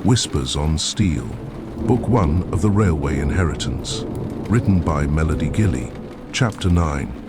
Whispers on Steel, Book 1 of the Railway Inheritance, written by Melody Gilly, Chapter 9.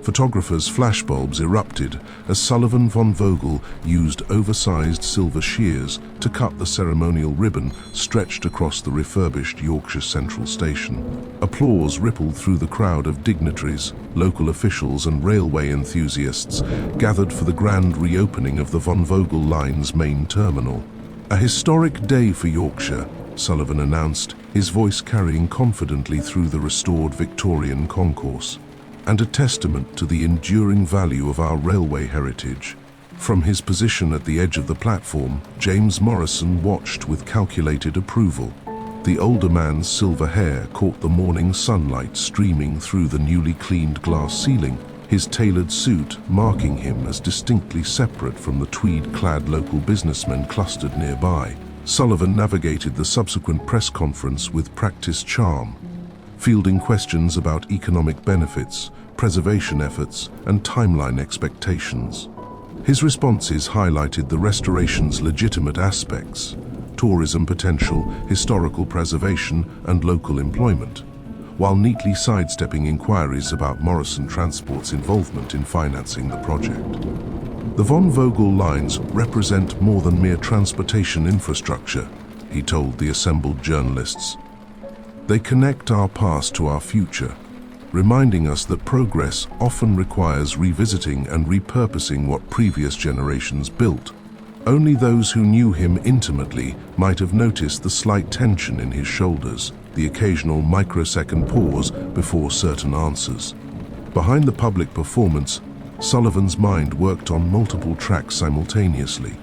Photographers' flashbulbs erupted as Sullivan Von Vogel used oversized silver shears to cut the ceremonial ribbon stretched across the refurbished Yorkshire Central Station. Applause rippled through the crowd of dignitaries, local officials and railway enthusiasts gathered for the grand reopening of the Von Vogel line's main terminal. A historic day for Yorkshire, Sullivan announced, his voice carrying confidently through the restored Victorian concourse, and a testament to the enduring value of our railway heritage. From his position at the edge of the platform, James Morrison watched with calculated approval. The older man's silver hair caught the morning sunlight streaming through the newly cleaned glass ceiling, his tailored suit marking him as distinctly separate from the tweed-clad local businessmen clustered nearby. Sullivan navigated the subsequent press conference with practiced charm, fielding questions about economic benefits, preservation efforts, and timeline expectations. His responses highlighted the restoration's legitimate aspects: tourism potential, historical preservation, and local employment, while neatly sidestepping inquiries about Morrison Transport's involvement in financing the project. The Von Vogel lines represent more than mere transportation infrastructure, he told the assembled journalists. They connect our past to our future, reminding us that progress often requires revisiting and repurposing what previous generations built. Only those who knew him intimately might have noticed the slight tension in his shoulders, the occasional microsecond pause before certain answers. Behind the public performance, Sullivan's mind worked on multiple tracks simultaneously,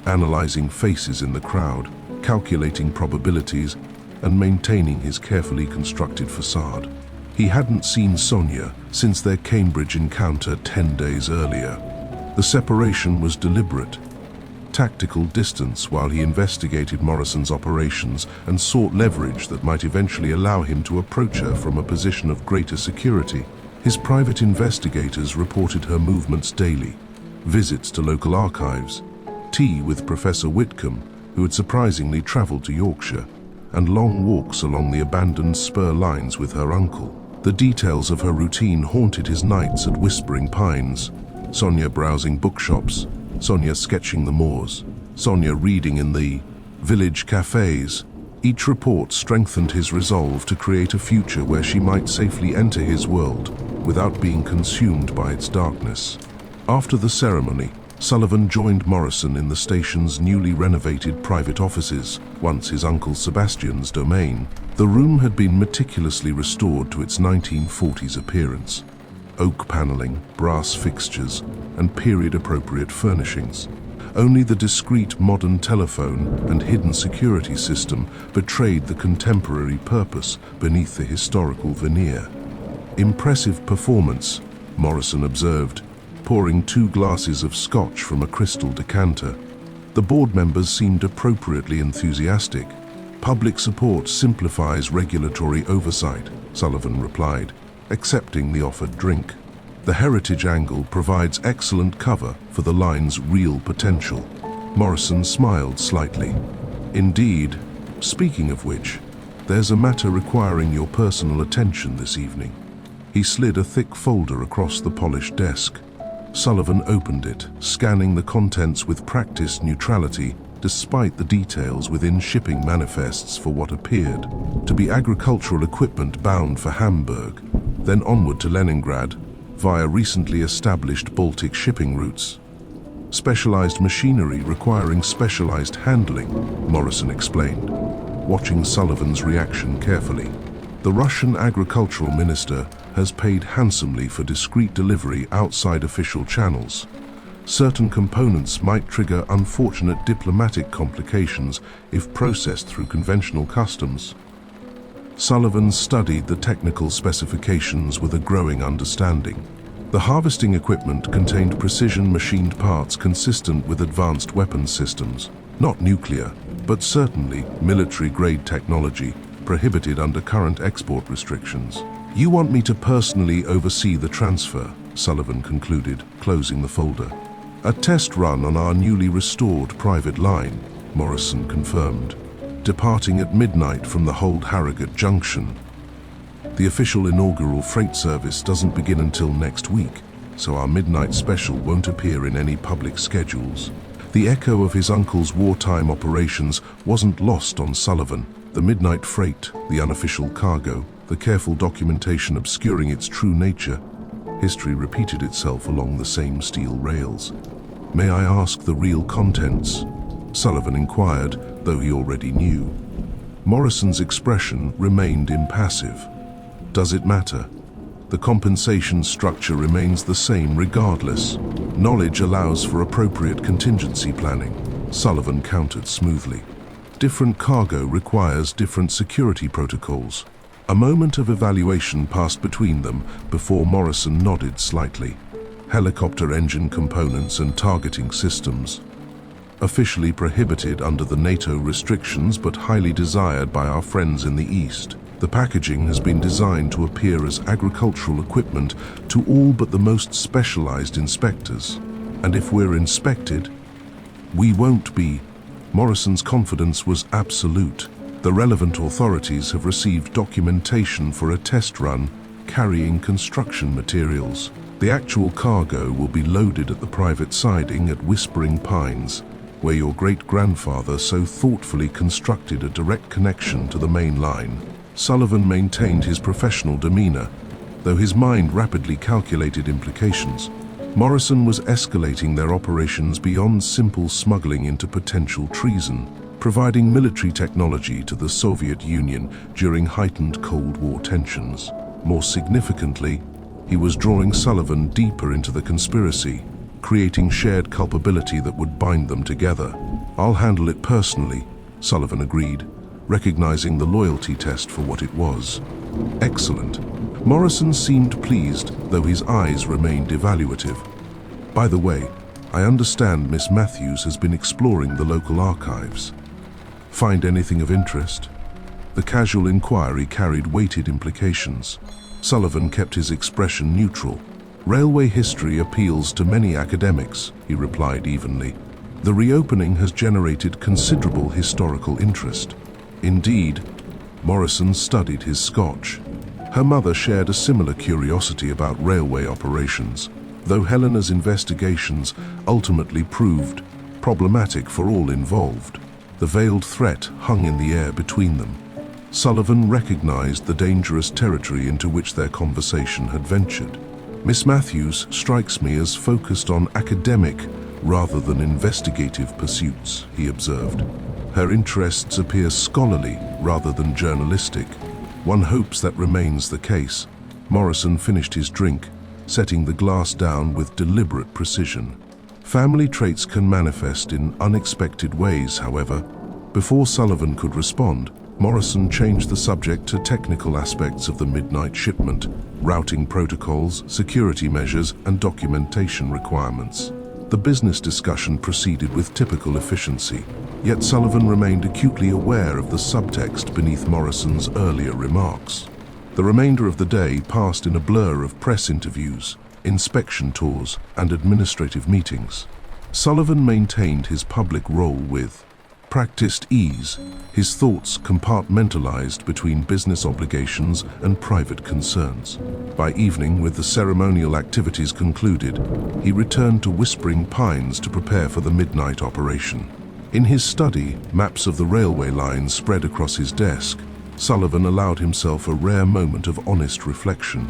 analyzing faces in the crowd, calculating probabilities, and maintaining his carefully constructed facade. He hadn't seen Sonia since their Cambridge encounter 10 days earlier. The separation was deliberate, tactical distance while he investigated Morrison's operations and sought leverage that might eventually allow him to approach her from a position of greater security. His private investigators reported her movements daily, visits to local archives, tea with Professor Whitcomb, who had surprisingly traveled to Yorkshire, and long walks along the abandoned spur lines with her uncle. The details of her routine haunted his nights at Whispering Pines: Sonia browsing bookshops, Sonia sketching the moors, Sonia reading in the village cafes. Each report strengthened his resolve to create a future where she might safely enter his world without being consumed by its darkness. After the ceremony, Sullivan joined Morrison in the station's newly renovated private offices, once his uncle Sebastian's domain. The room had been meticulously restored to its 1940s appearance. Oak paneling, brass fixtures, and period-appropriate furnishings. Only the discreet modern telephone and hidden security system betrayed the contemporary purpose beneath the historical veneer. Impressive performance, Morrison observed, pouring 2 glasses of scotch from a crystal decanter. The board members seemed appropriately enthusiastic. Public support simplifies regulatory oversight, Sullivan replied, accepting the offered drink. The heritage angle provides excellent cover for the line's real potential. Morrison smiled slightly. Indeed, speaking of which, there's a matter requiring your personal attention this evening. He slid a thick folder across the polished desk. Sullivan opened it, scanning the contents with practiced neutrality, despite the details within shipping manifests for what appeared to be agricultural equipment bound for Hamburg, then onward to Leningrad, via recently established Baltic shipping routes. Specialized machinery requiring specialized handling, Morrison explained, watching Sullivan's reaction carefully. The Russian agricultural minister has paid handsomely for discreet delivery outside official channels. Certain components might trigger unfortunate diplomatic complications if processed through conventional customs. Sullivan studied the technical specifications with a growing understanding. The harvesting equipment contained precision machined parts consistent with advanced weapons systems, not nuclear, but certainly military-grade technology, prohibited under current export restrictions. You want me to personally oversee the transfer, Sullivan concluded, closing the folder. A test run on our newly restored private line, Morrison confirmed, departing at midnight from the Holt Harrogate junction. The official inaugural freight service doesn't begin until next week, so our midnight special won't appear in any public schedules. The echo of his uncle's wartime operations wasn't lost on Sullivan. The midnight freight, the unofficial cargo, the careful documentation obscuring its true nature. History repeated itself along the same steel rails. "May I ask the real contents?" Sullivan inquired, though he already knew. Morrison's expression remained impassive. "Does it matter? The compensation structure remains the same regardless. Knowledge allows for appropriate contingency planning," Sullivan countered smoothly. "Different cargo requires different security protocols." A moment of evaluation passed between them before Morrison nodded slightly. "Helicopter engine components and targeting systems. Officially prohibited under the NATO restrictions, but highly desired by our friends in the East. The packaging has been designed to appear as agricultural equipment to all but the most specialized inspectors. And if we're inspected, we won't be." Morrison's confidence was absolute. The relevant authorities have received documentation for a test run carrying construction materials. The actual cargo will be loaded at the private siding at Whispering Pines, where your great-grandfather so thoughtfully constructed a direct connection to the main line. Sullivan maintained his professional demeanor, though his mind rapidly calculated implications. Morrison was escalating their operations beyond simple smuggling into potential treason, providing military technology to the Soviet Union during heightened Cold War tensions. More significantly, he was drawing Sullivan deeper into the conspiracy, creating shared culpability that would bind them together. "I'll handle it personally," Sullivan agreed, recognizing the loyalty test for what it was. "Excellent." Morrison seemed pleased, though his eyes remained evaluative. "By the way, I understand Miss Matthews has been exploring the local archives. Find anything of interest?" The casual inquiry carried weighted implications. Sullivan kept his expression neutral. "Railway history appeals to many academics," he replied evenly. "The reopening has generated considerable historical interest." Indeed, Morrison studied his Scotch. Her mother shared a similar curiosity about railway operations, though Helena's investigations ultimately proved problematic for all involved. The veiled threat hung in the air between them. Sullivan recognized the dangerous territory into which their conversation had ventured. "Miss Matthews strikes me as focused on academic rather than investigative pursuits," he observed. "Her interests appear scholarly rather than journalistic. One hopes that remains the case." Morrison finished his drink, setting the glass down with deliberate precision. Family traits can manifest in unexpected ways, however. Before Sullivan could respond, Morrison changed the subject to technical aspects of the midnight shipment, routing protocols, security measures, and documentation requirements. The business discussion proceeded with typical efficiency, yet Sullivan remained acutely aware of the subtext beneath Morrison's earlier remarks. The remainder of the day passed in a blur of press interviews, inspection tours, and administrative meetings. Sullivan maintained his public role with practiced ease, his thoughts compartmentalized between business obligations and private concerns. By evening, with the ceremonial activities concluded, he returned to Whispering Pines to prepare for the midnight operation. In his study, maps of the railway lines spread across his desk. Sullivan allowed himself a rare moment of honest reflection.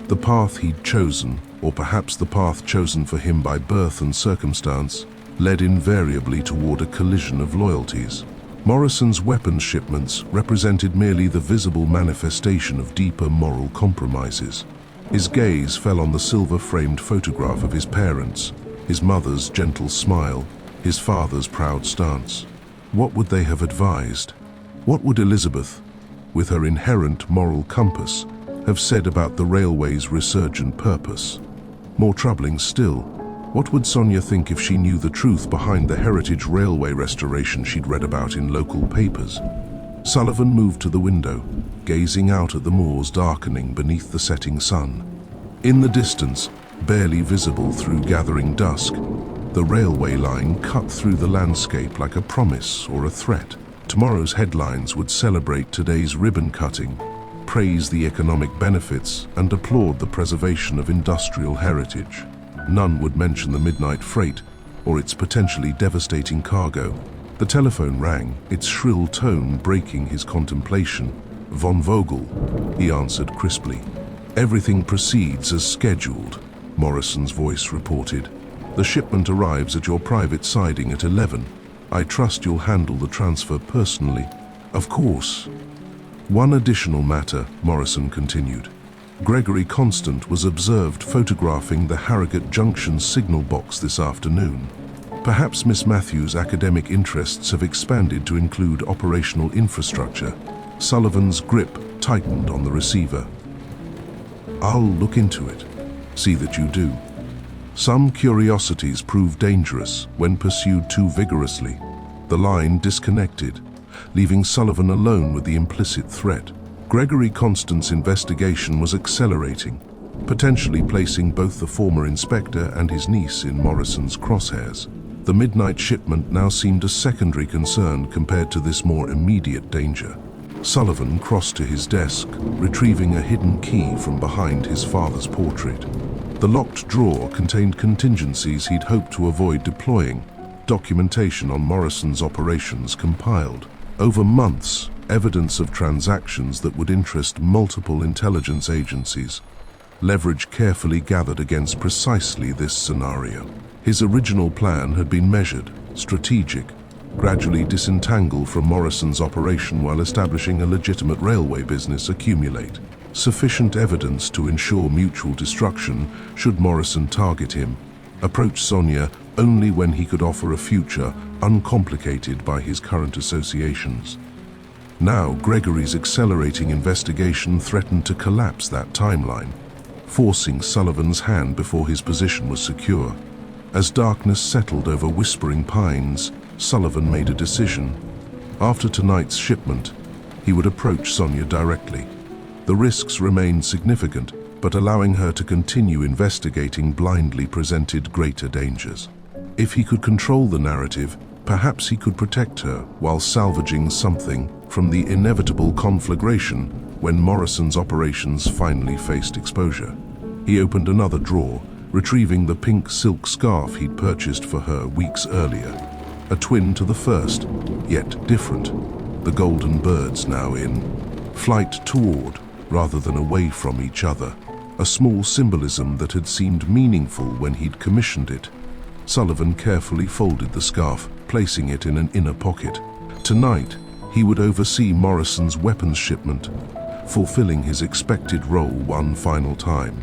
The path he'd chosen, or perhaps the path chosen for him by birth and circumstance, led invariably toward a collision of loyalties. Morrison's weapons shipments represented merely the visible manifestation of deeper moral compromises. His gaze fell on the silver-framed photograph of his parents, his mother's gentle smile, his father's proud stance. What would they have advised? What would Elizabeth, with her inherent moral compass, have said about the railway's resurgent purpose? More troubling still, what would Sonia think if she knew the truth behind the heritage railway restoration she'd read about in local papers? Sullivan moved to the window, gazing out at the moors darkening beneath the setting sun. In the distance, barely visible through gathering dusk, The railway line cut through the landscape like a promise or a threat. Tomorrow's headlines would celebrate today's ribbon cutting, praise the economic benefits, and applaud the preservation of industrial heritage. None would mention the midnight freight or its potentially devastating cargo. The telephone rang, its shrill tone breaking his contemplation. "Von Vogel," he answered crisply. "Everything proceeds as scheduled," Morrison's voice reported. "The shipment arrives at your private siding at 11. I trust you'll handle the transfer personally." "Of course." "One additional matter," Morrison continued. "Gregory Constant was observed photographing the Harrogate Junction signal box this afternoon. Perhaps Miss Matthews' academic interests have expanded to include operational infrastructure." Sullivan's grip tightened on the receiver. "I'll look into it. See that you do. Some curiosities prove dangerous when pursued too vigorously." The line disconnected, leaving Sullivan alone with the implicit threat. Gregory Constant's investigation was accelerating, potentially placing both the former inspector and his niece in Morrison's crosshairs. The midnight shipment now seemed a secondary concern compared to this more immediate danger. Sullivan crossed to his desk, retrieving a hidden key from behind his father's portrait. The locked drawer contained contingencies he'd hoped to avoid deploying, documentation on Morrison's operations compiled. Over months, evidence of transactions that would interest multiple intelligence agencies, leverage carefully gathered against precisely this scenario. His original plan had been measured, strategic, gradually disentangle from Morrison's operation while establishing a legitimate railway business accumulate. Sufficient evidence to ensure mutual destruction should Morrison target him. Approach Sonia only when he could offer a future uncomplicated by his current associations. Now Gregory's accelerating investigation threatened to collapse that timeline, forcing Sullivan's hand before his position was secure. As darkness settled over Whispering Pines, Sullivan made a decision. After tonight's shipment, he would approach Sonia directly. The risks remained significant, but allowing her to continue investigating blindly presented greater dangers. If he could control the narrative, perhaps he could protect her while salvaging something from the inevitable conflagration when Morrison's operations finally faced exposure. He opened another drawer, retrieving the pink silk scarf he'd purchased for her weeks earlier. A twin to the first, yet different. The golden birds now in flight toward, rather than away from each other. A small symbolism that had seemed meaningful when he'd commissioned it. Sullivan carefully folded the scarf, placing it in an inner pocket. Tonight, he would oversee Morrison's weapons shipment, fulfilling his expected role one final time.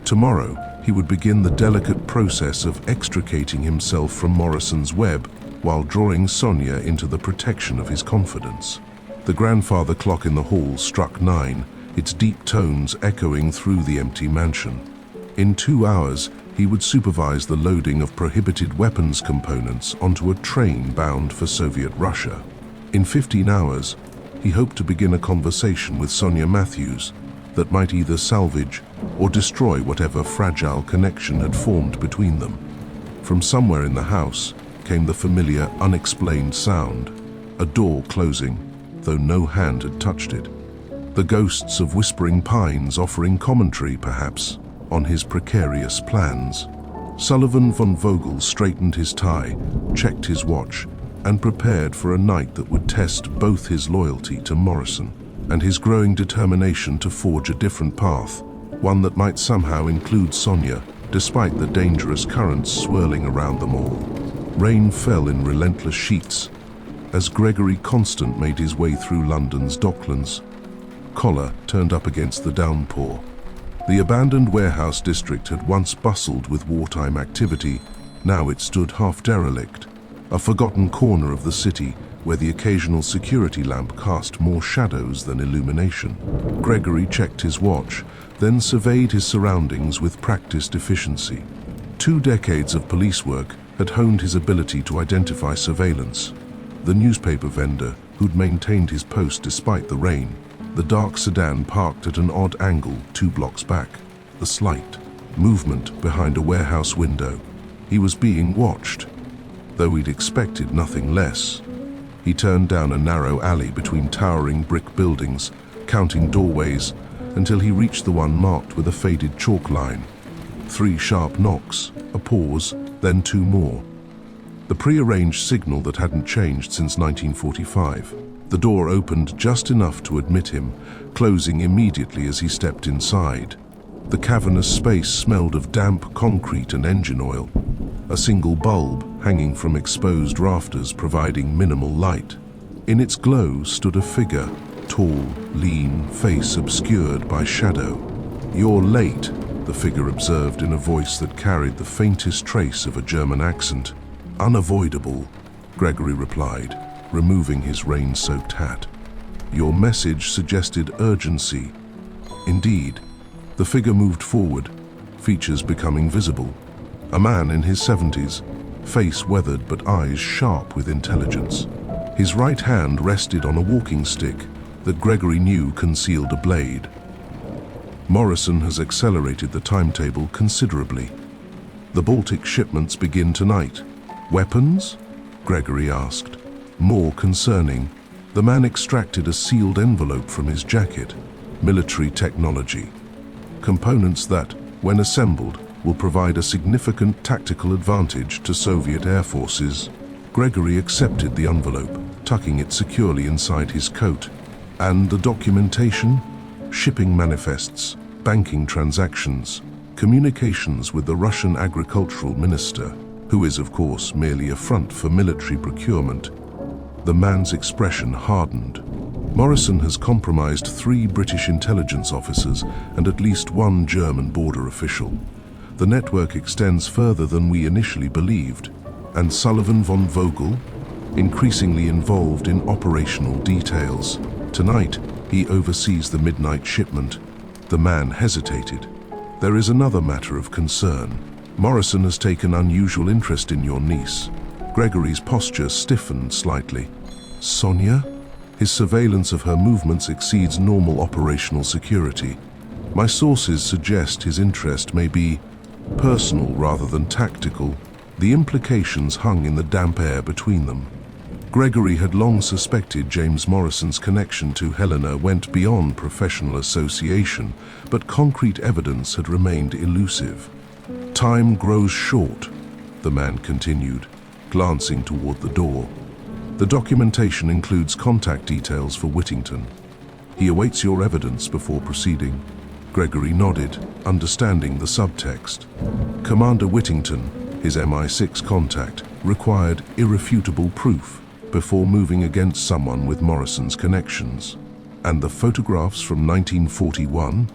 Tomorrow, he would begin the delicate process of extricating himself from Morrison's web while drawing Sonia into the protection of his confidence. The grandfather clock in the hall struck 9, its deep tones echoing through the empty mansion. In 2 hours, he would supervise the loading of prohibited weapons components onto a train bound for Soviet Russia. In 15 hours, he hoped to begin a conversation with Sonia Matthews that might either salvage or destroy whatever fragile connection had formed between them. From somewhere in the house came the familiar, unexplained sound, a door closing, though no hand had touched it. The ghosts of Whispering Pines offering commentary, perhaps, on his precarious plans. Sullivan Von Vogel straightened his tie, checked his watch, and prepared for a night that would test both his loyalty to Morrison and his growing determination to forge a different path, one that might somehow include Sonia, despite the dangerous currents swirling around them all. Rain fell in relentless sheets as Gregory Constant made his way through London's docklands. Collar turned up against the downpour. The abandoned warehouse district had once bustled with wartime activity. Now it stood half derelict, a forgotten corner of the city where the occasional security lamp cast more shadows than illumination. Gregory checked his watch, then surveyed his surroundings with practiced efficiency. 2 decades of police work had honed his ability to identify surveillance. The newspaper vendor, who'd maintained his post despite the rain, the dark sedan parked at an odd angle 2 blocks back, the slight movement behind a warehouse window, He was being watched, though he'd expected nothing less. He turned down a narrow alley between towering brick buildings, counting doorways, until he reached the one marked with a faded chalk line. 3 sharp knocks, a pause, then 2 more. The prearranged signal that hadn't changed since 1945. The door opened just enough to admit him, closing immediately as he stepped inside. The cavernous space smelled of damp concrete and engine oil, a single bulb hanging from exposed rafters providing minimal light. In its glow stood a figure, tall, lean, face obscured by shadow. "You're late," the figure observed in a voice that carried the faintest trace of a German accent. "Unavoidable," Gregory replied, removing his rain-soaked hat. "Your message suggested urgency." Indeed, the figure moved forward, features becoming visible. A man in his 70s, face weathered but eyes sharp with intelligence. His right hand rested on a walking stick that Gregory knew concealed a blade. "Morrison has accelerated the timetable considerably. The Baltic shipments begin tonight." "Weapons?" Gregory asked. More concerning, the man extracted a sealed envelope from his jacket. "Military technology. Components that, when assembled, will provide a significant tactical advantage to Soviet air forces." Gregory accepted the envelope, tucking it securely inside his coat. "And the documentation?" "Shipping manifests, banking transactions, communications with the Russian agricultural minister, who is, of course, merely a front for military procurement." The man's expression hardened. "Morrison has compromised 3 British intelligence officers and at least 1 German border official. The network extends further than we initially believed. And Sullivan Von Vogel, increasingly involved in operational details. Tonight, he oversees the midnight shipment." The man hesitated. "There is another matter of concern. Morrison has taken unusual interest in your niece." Gregory's posture stiffened slightly. "Sonia?" "His surveillance of her movements exceeds normal operational security. My sources suggest his interest may be personal rather than tactical." The implications hung in the damp air between them. Gregory had long suspected James Morrison's connection to Helena went beyond professional association, but concrete evidence had remained elusive. "Time grows short," the man continued, glancing toward the door. "The documentation includes contact details for Whittington. He awaits your evidence before proceeding." Gregory nodded, understanding the subtext. Commander Whittington, his MI6 contact, required irrefutable proof before moving against someone with Morrison's connections. "And the photographs from 1941?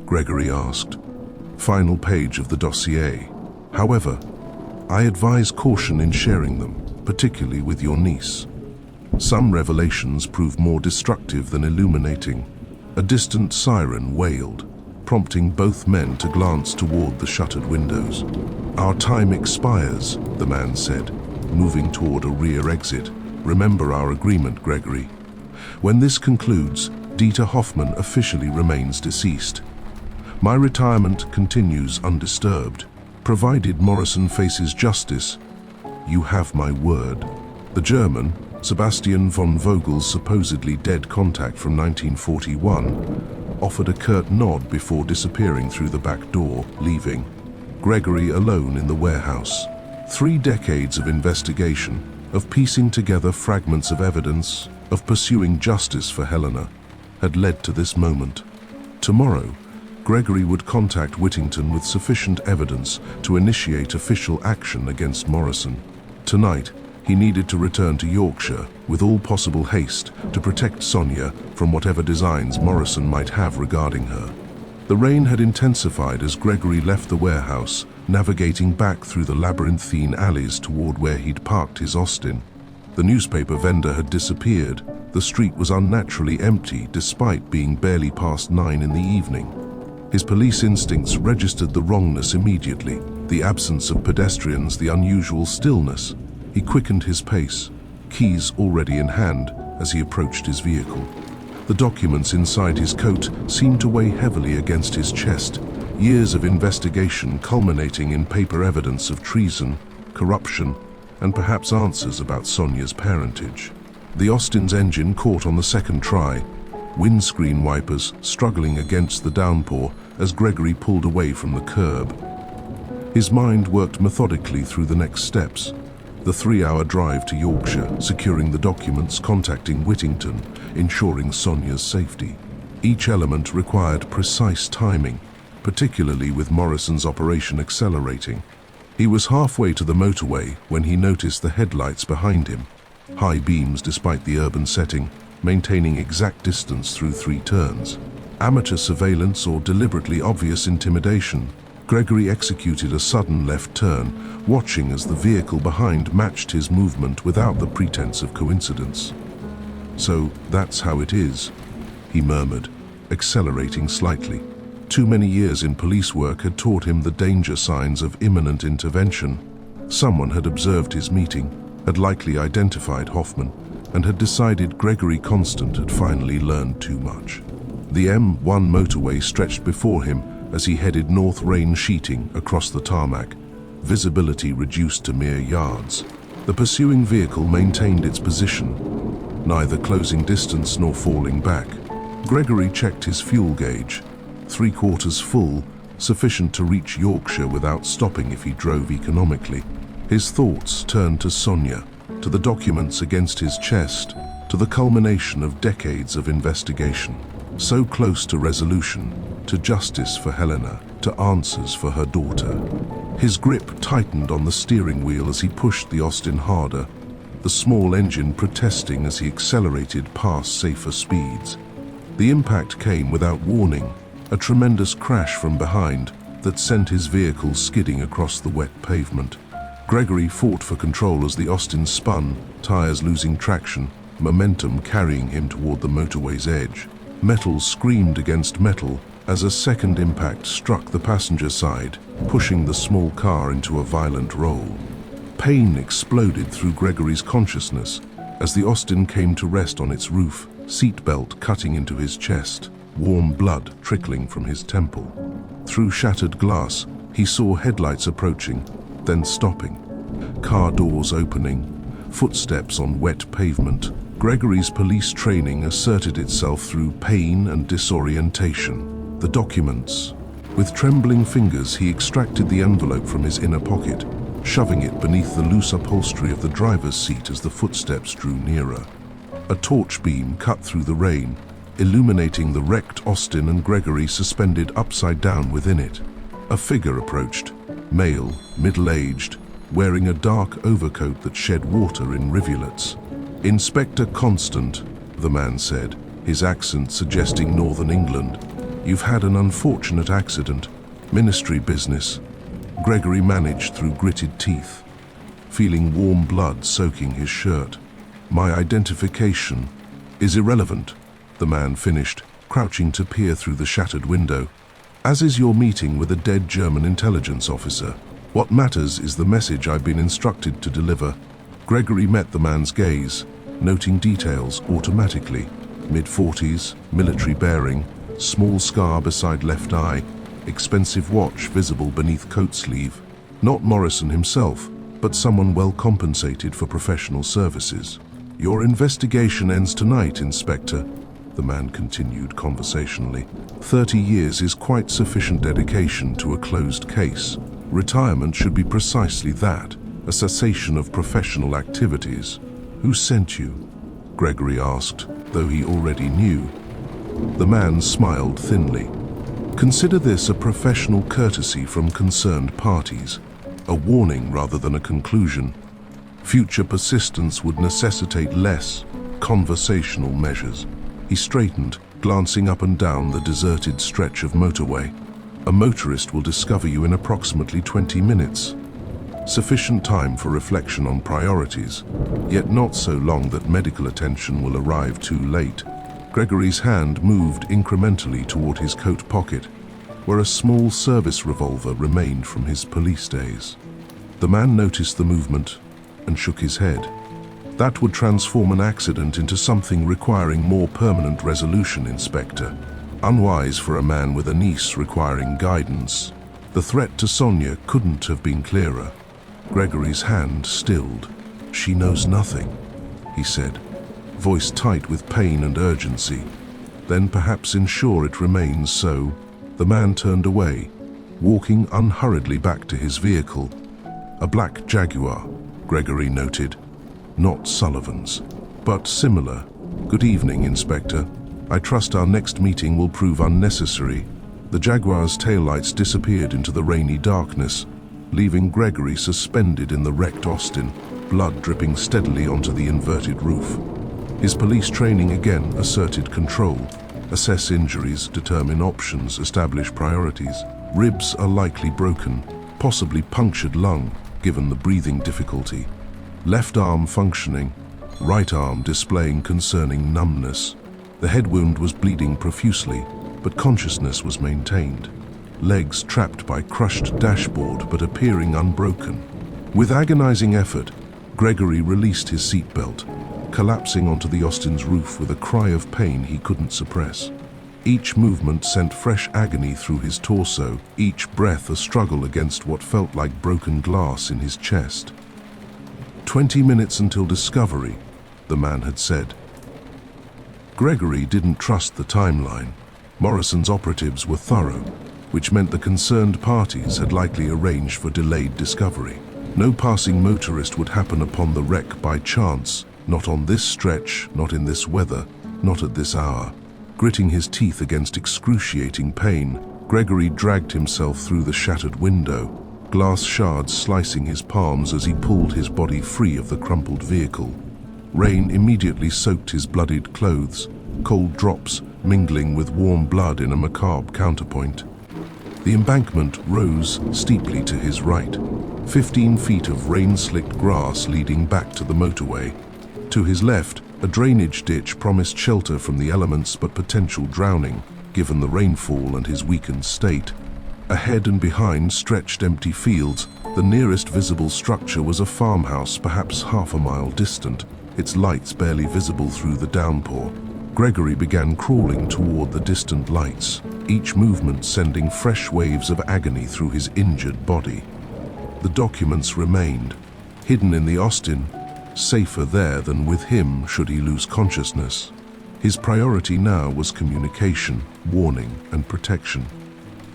Gregory asked. "Final page of the dossier. However, I advise caution in sharing them, particularly with your niece. Some revelations prove more destructive than illuminating." A distant siren wailed, prompting both men to glance toward the shuttered windows. "Our time expires," the man said, moving toward a rear exit. "Remember our agreement, Gregory. When this concludes, Dieter Hoffman officially remains deceased. My retirement continues undisturbed, provided Morrison faces justice. You have my word." The German, Sebastian von Vogel's supposedly dead contact from 1941, offered a curt nod before disappearing through the back door, leaving Gregory alone in the warehouse. 3 decades of investigation, of piecing together fragments of evidence, of pursuing justice for Helena, had led to this moment. Tomorrow, Gregory would contact Whittington with sufficient evidence to initiate official action against Morrison. Tonight, he needed to return to Yorkshire with all possible haste to protect Sonia from whatever designs Morrison might have regarding her. The rain had intensified as Gregory left the warehouse, navigating back through the labyrinthine alleys toward where he'd parked his Austin. The newspaper vendor had disappeared. The street was unnaturally empty despite being barely past 9 in the evening. His police instincts registered the wrongness immediately, the absence of pedestrians, the unusual stillness. He quickened his pace, keys already in hand, as he approached his vehicle. The documents inside his coat seemed to weigh heavily against his chest, Years of investigation culminating in paper evidence of treason, corruption, and perhaps answers about Sonia's parentage. The Austin's engine caught on the second try, windscreen wipers struggling against the downpour as Gregory pulled away from the curb. His mind worked methodically through the next steps. The 3-hour drive to Yorkshire, securing the documents, contacting Whittington, ensuring Sonia's safety. Each element required precise timing, particularly with Morrison's operation accelerating. He was halfway to the motorway when he noticed the headlights behind him. High beams despite the urban setting, maintaining exact distance through 3 turns. Amateur surveillance or deliberately obvious intimidation? Gregory executed a sudden left turn, watching as the vehicle behind matched his movement without the pretense of coincidence. "So that's how it is," he murmured, accelerating slightly. Too many years in police work had taught him the danger signs of imminent intervention. Someone had observed his meeting, had likely identified Hoffman, and had decided Gregory Constant had finally learned too much. The M1 motorway stretched before him as he headed north, rain sheeting across the tarmac, visibility reduced to mere yards. The pursuing vehicle maintained its position, neither closing distance nor falling back. Gregory checked his fuel gauge, 3/4 full, sufficient to reach Yorkshire without stopping if he drove economically. His thoughts turned to Sonia, to the documents against his chest, to the culmination of decades of investigation. So close to resolution, to justice for Helena, to answers for her daughter. His grip tightened on the steering wheel as he pushed the Austin harder, the small engine protesting as he accelerated past safer speeds. The impact came without warning, a tremendous crash from behind that sent his vehicle skidding across the wet pavement. Gregory fought for control as the Austin spun, tires losing traction, momentum carrying him toward the motorway's edge. Metal screamed against metal as a second impact struck the passenger side, pushing the small car into a violent roll. Pain exploded through Gregory's consciousness as the Austin came to rest on its roof, seatbelt cutting into his chest, warm blood trickling from his temple. Through shattered glass, he saw headlights approaching, then stopping. Car doors opening, footsteps on wet pavement. Gregory's police training asserted itself through pain and disorientation. The documents. With trembling fingers, he extracted the envelope from his inner pocket, shoving it beneath the loose upholstery of the driver's seat as the footsteps drew nearer. A torch beam cut through the rain, illuminating the wrecked Austin and Gregory suspended upside down within it. A figure approached, male, middle-aged, wearing a dark overcoat that shed water in rivulets. "Inspector Constant," the man said, his accent suggesting northern England. "You've had an unfortunate accident. Ministry business." Gregory managed through gritted teeth, feeling warm blood soaking his shirt. "My identification is irrelevant," the man finished, crouching to peer through the shattered window. "As is your meeting with a dead German intelligence officer. What matters is the message I've been instructed to deliver." Gregory met the man's gaze, noting details automatically. Mid-40s, military bearing, small scar beside left eye, expensive watch visible beneath coat sleeve. Not Morrison himself, but someone well compensated for professional services. "Your investigation ends tonight, Inspector," the man continued conversationally. 30 years is quite sufficient dedication to a closed case. Retirement should be precisely that, a cessation of professional activities. "Who sent you?" Gregory asked, though he already knew. The man smiled thinly. "Consider this a professional courtesy from concerned parties, a warning rather than a conclusion. Future persistence would necessitate less conversational measures." He straightened, glancing up and down the deserted stretch of motorway. "A motorist will discover you in approximately 20 minutes. Sufficient time for reflection on priorities, yet not so long that medical attention will arrive too late." Gregory's hand moved incrementally toward his coat pocket, where a small service revolver remained from his police days. The man noticed the movement and shook his head. "That would transform an accident into something requiring more permanent resolution, Inspector. Unwise for a man with a niece requiring guidance. The threat to Sonia couldn't have been clearer. Gregory's hand stilled. "She knows nothing," he said, voice tight with pain and urgency. Then, perhaps ensure it remains so, the man turned away, walking unhurriedly back to his vehicle. A black Jaguar, Gregory noted. Not Sullivan's, but similar. "Good evening, Inspector. I trust our next meeting will prove unnecessary." The Jaguar's taillights disappeared into the rainy darkness, leaving Gregory suspended in the wrecked Austin, blood dripping steadily onto the inverted roof. His police training again asserted control. Assess injuries, determine options, establish priorities. Ribs are likely broken, possibly punctured lung, given the breathing difficulty. Left arm functioning, right arm displaying concerning numbness. The head wound was bleeding profusely, but consciousness was maintained. Legs trapped by crushed dashboard but appearing unbroken. With agonizing effort, Gregory released his seatbelt, collapsing onto the Austin's roof with a cry of pain he couldn't suppress. Each movement sent fresh agony through his torso, each breath a struggle against what felt like broken glass in his chest. 20 minutes until discovery, the man had said. Gregory didn't trust the timeline. Morrison's operatives were thorough, which meant the concerned parties had likely arranged for delayed discovery. No passing motorist would happen upon the wreck by chance, not on this stretch, not in this weather, not at this hour. Gritting his teeth against excruciating pain, Gregory dragged himself through the shattered window, glass shards slicing his palms as he pulled his body free of the crumpled vehicle. Rain immediately soaked his bloodied clothes, cold drops mingling with warm blood in a macabre counterpoint. The embankment rose steeply to his right, 15 feet of rain-slicked grass leading back to the motorway. To his left, a drainage ditch promised shelter from the elements but potential drowning, given the rainfall and his weakened state. Ahead and behind stretched empty fields. The nearest visible structure was a farmhouse perhaps half a mile distant, its lights barely visible through the downpour. Gregory began crawling toward the distant lights, each movement sending fresh waves of agony through his injured body. The documents remained, hidden in the Austin, safer there than with him should he lose consciousness. His priority now was communication, warning, and protection.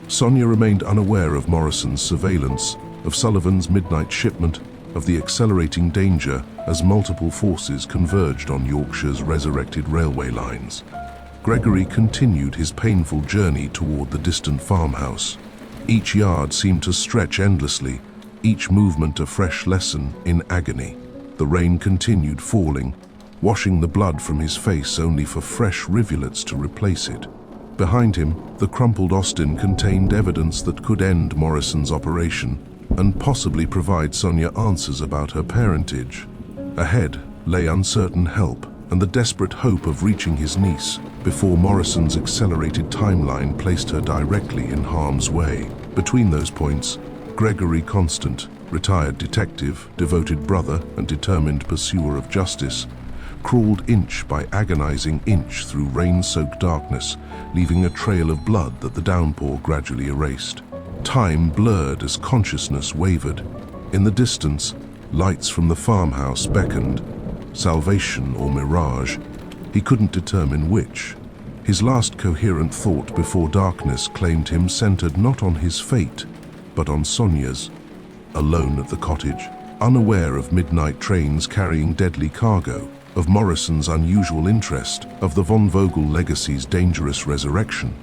Sonia remained unaware of Morrison's surveillance, of Sullivan's midnight shipment, of the accelerating danger as multiple forces converged on Yorkshire's resurrected railway lines. Gregory continued his painful journey toward the distant farmhouse. Each yard seemed to stretch endlessly, each movement a fresh lesson in agony. The rain continued falling, washing the blood from his face only for fresh rivulets to replace it. Behind him, the crumpled Austin contained evidence that could end Morrison's operation and possibly provide Sonia answers about her parentage. Ahead lay uncertain help and the desperate hope of reaching his niece before Morrison's accelerated timeline placed her directly in harm's way. Between those points, Gregory Constant, retired detective, devoted brother, and determined pursuer of justice, crawled inch by agonizing inch through rain-soaked darkness, leaving a trail of blood that the downpour gradually erased. Time blurred as consciousness wavered. In the distance, lights from the farmhouse beckoned. Salvation or mirage? He couldn't determine which. His last coherent thought before darkness claimed him centered not on his fate, but on Sonia's. Alone at the cottage, unaware of midnight trains carrying deadly cargo, of Morrison's unusual interest, of the Von Vogel legacy's dangerous resurrection,